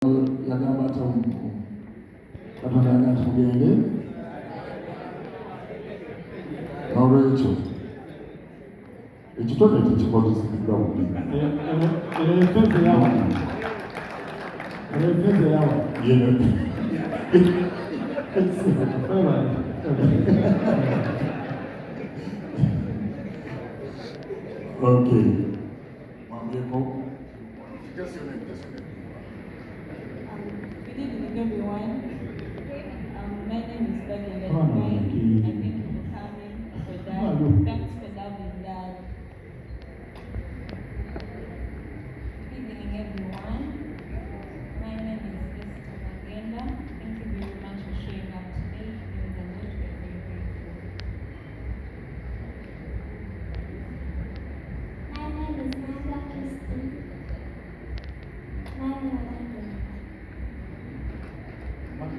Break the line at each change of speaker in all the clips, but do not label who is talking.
Yagambata Katonda yagamba tugende n'olwekyo ekitone tekikozesebwa buli okay.
Good evening, everyone. My name is Becky. I thank you for coming, for that. Thanks for loving that. Good evening, everyone. My name is Esther Magenda. Thank you very much for showing up today. It means a lot. We are very grateful.
My name is Nanda Christine.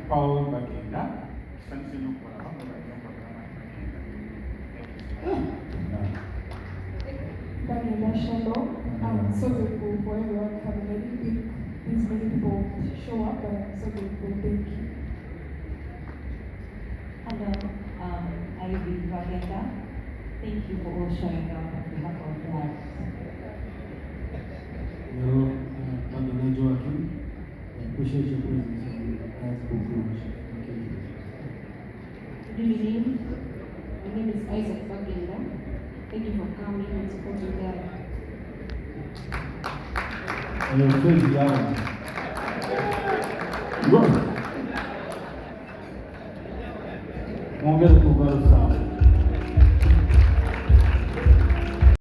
Paul Bagenda. Thank you for
Bagenda Shendo. I'm so grateful for everyone coming. I didn't think these many people show up, but I'm so grateful. Thank you.
Hello, I will be Bagenda. Thank you for all showing up on behalf of that.
Hello, Bagenda Joaquin. I appreciate your presence and God's good much. Thank you.
Good evening. My name is Isaac Bagenda. Thank you for coming and supporting God.
Praise God.